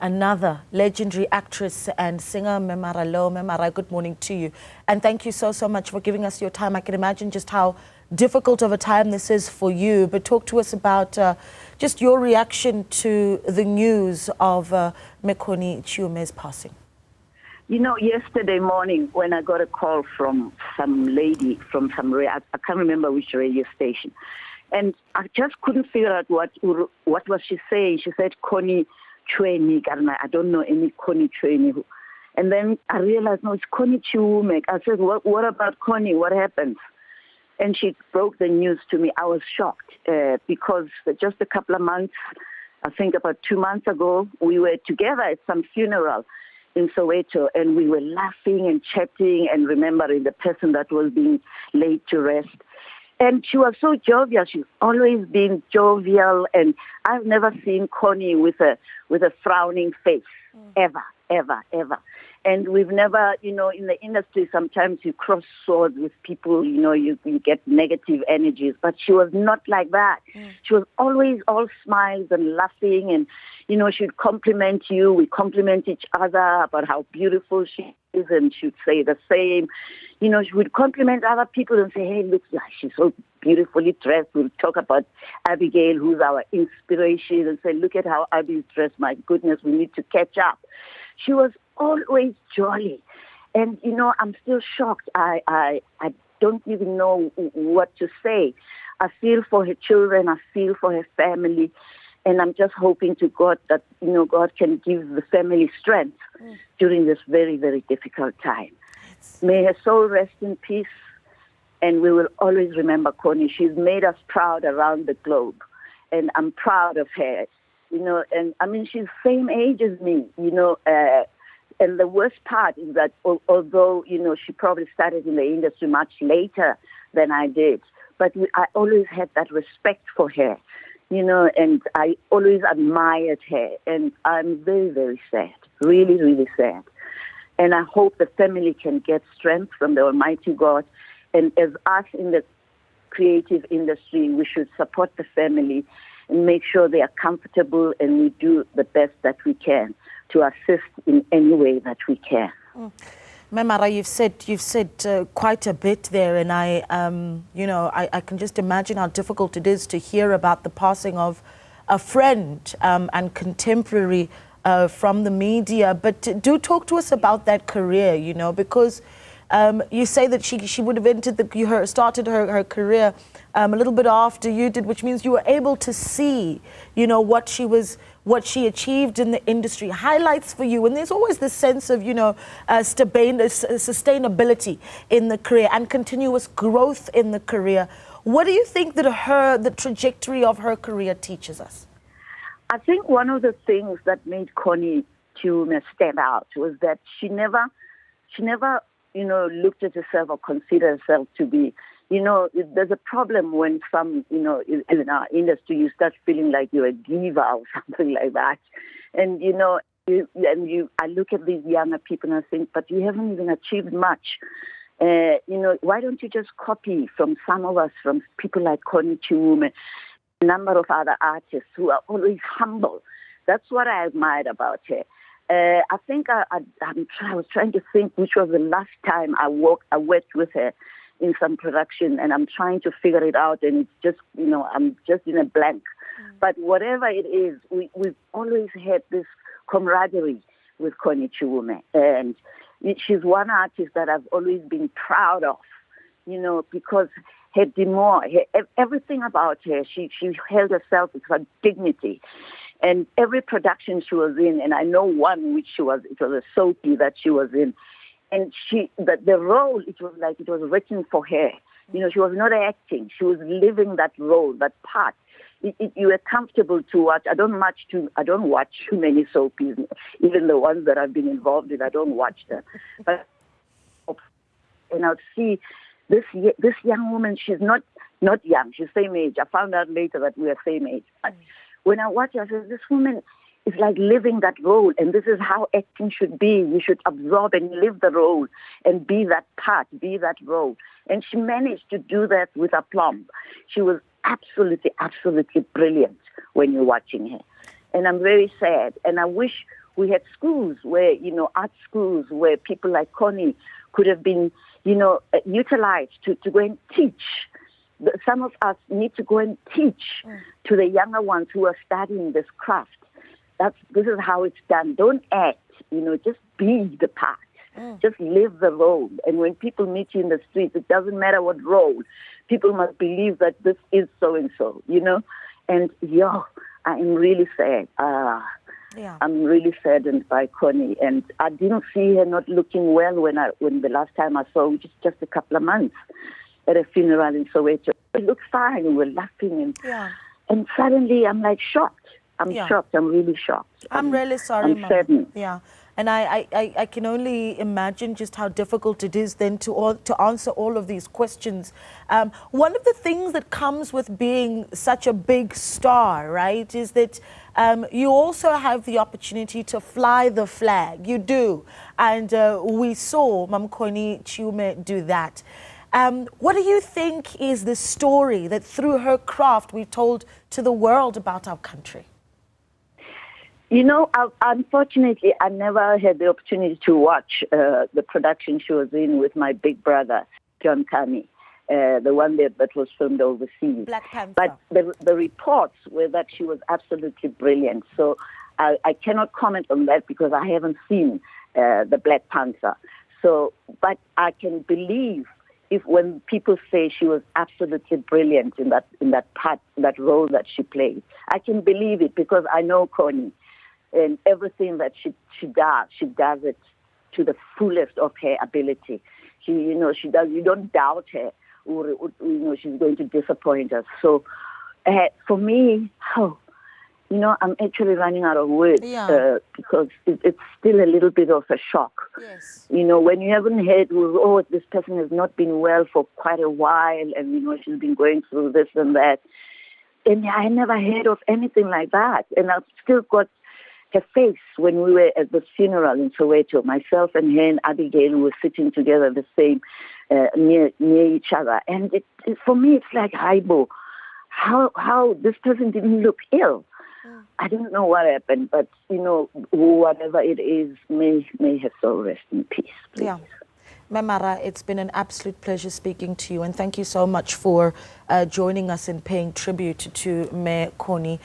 Another legendary actress and singer, Marah Louw. Marah, good morning to you. And thank you so much for giving us your time. I can imagine just how difficult of a time this is for you. But talk to us about just your reaction to the news of Connie Chiume's passing. You know, yesterday morning when I got a call from some lady from some, I can't remember which radio station, and I just couldn't figure out what was she saying. She said, Connie Chiume, I don't know any Connie Chiume. And then I realized, no, it's Connie Chiume. I said, what about Connie? What happened? And she broke the news to me. I was shocked because just a couple of months, I think about 2 months ago, we were together at some funeral in Soweto, and we were laughing and chatting and remembering the person that was being laid to rest. And she was so jovial. She's always been jovial, and I've never seen Connie with a frowning face, ever. And we've never, you know, in the industry, sometimes you cross swords with people, you know, you get negative energies, but she was not like that. She was always all smiles and laughing, and, you know, she'd compliment you. We compliment each other about how beautiful she is, and she'd say the same. You know, she would compliment other people and say, hey, look, she's so beautifully dressed. We'll talk about Abigail, who's our inspiration, and say, look at how Abby's dressed. My goodness, we need to catch up. She was always jolly. And, you know, I'm still shocked. I don't even know what to say. I feel for her children. I feel for her family. And I'm just hoping to God that, you know, God can give the family strength during this very, very difficult time. May her soul rest in peace. And we will always remember Connie. She's made us proud around the globe. And I'm proud of her. You know, and I mean, she's same age as me, you know, and the worst part is that although, you know, she probably started in the industry much later than I did, but I always had that respect for her, you know, and I always admired her. And I'm very, very sad, really, really sad. And I hope the family can get strength from the Almighty God. And as us in the creative industry, we should support the family and make sure they are comfortable, and we do the best that we can to assist in any way that we can. Marah, you've said quite a bit there, and I can just imagine how difficult it is to hear about the passing of a friend and contemporary from the media. But do talk to us about that career, you know, because you say that she would have entered started her career a little bit after you did, which means you were able to see, you know, what she achieved in the industry, highlights for you. And there's always this sense of, you know, sustainability in the career and continuous growth in the career. What do you think that the trajectory of her career teaches us? I think one of the things that made Connie Chiume stand out was that she never, you know, looked at herself or considered herself to be, you know, there's a problem when some, you know, in our industry, you start feeling like you're a diva or something like that. And, you know, I look at these younger people and I think, but you haven't even achieved much. You know, why don't you just copy from some of us, from people like Connie Chiume, a number of other artists who are always humble. That's what I admired about her. I think I was trying to think which was the last time I worked with her in some production, and I'm trying to figure it out, and it's just, you know, I'm just in a blank. But whatever it is, we've always had this camaraderie with Connie Chiume, and she's one artist that I've always been proud of, you know, because her demeanor, everything about her, she held herself with her dignity. And every production she was in, and I know one which it was a soapy that she was in, and the role, it was like it was written for her. You know, she was not acting; she was living that role, that part. You were comfortable to watch. I don't watch too many soapies, even the ones that I've been involved in. I don't watch them, but and I'll see this young woman. She's not young. She's same age. I found out later that we are same age. When I watch her, I said, this woman is like living that role, and this is how acting should be. You should absorb and live the role and be that part, be that role. And she managed to do that with aplomb. She was absolutely, absolutely brilliant when you're watching her. And I'm very sad, and I wish We had schools where, art schools where people like Connie could have been, utilized to go and teach. Some of us need to go and teach to the younger ones who are studying this craft. This is how it's done. Don't act, just be the part. Just live the role. And when people meet you in the streets, it doesn't matter what role. People must believe that this is so-and-so, And, I am really sad. I'm really saddened by Connie. And I didn't see her not looking well when the last time I saw her, just a couple of months at a funeral in Soweto. She looked fine. We were laughing. And suddenly I'm like shocked. I'm shocked. I'm really shocked. I'm really sorry, I'm saddened. Yeah. And I can only imagine just how difficult it is then to answer all of these questions. One of the things that comes with being such a big star, right, is that you also have the opportunity to fly the flag. You do. And we saw Mam Connie Chiume do that. What do you think is the story that through her craft we told to the world about our country? Unfortunately, I never had the opportunity to watch the production she was in with my big brother, John Kani, the one that was filmed overseas. Black Panther. But the reports were that she was absolutely brilliant. So I cannot comment on that because I haven't seen the Black Panther. So, but I can believe when people say she was absolutely brilliant in that part, that role that she played. I can believe it because I know Connie. And everything that she does it to the fullest of her ability. She does. You don't doubt her, or she's going to disappoint us. So, for me, I'm actually running out of words because it's still a little bit of a shock. Yes. When you haven't heard, this person has not been well for quite a while, and she's been going through this and that, and I never heard of anything like that, and I've still got her face when we were at the funeral in Soweto. Myself and her and Abigail were sitting together the same, near each other. And for me, it's like, Haibo, how this person didn't look ill. I don't know what happened, but, whatever it is, may her soul rest in peace, please. Yeah. Marah, it's been an absolute pleasure speaking to you, and thank you so much for joining us in paying tribute to Mayor Connie.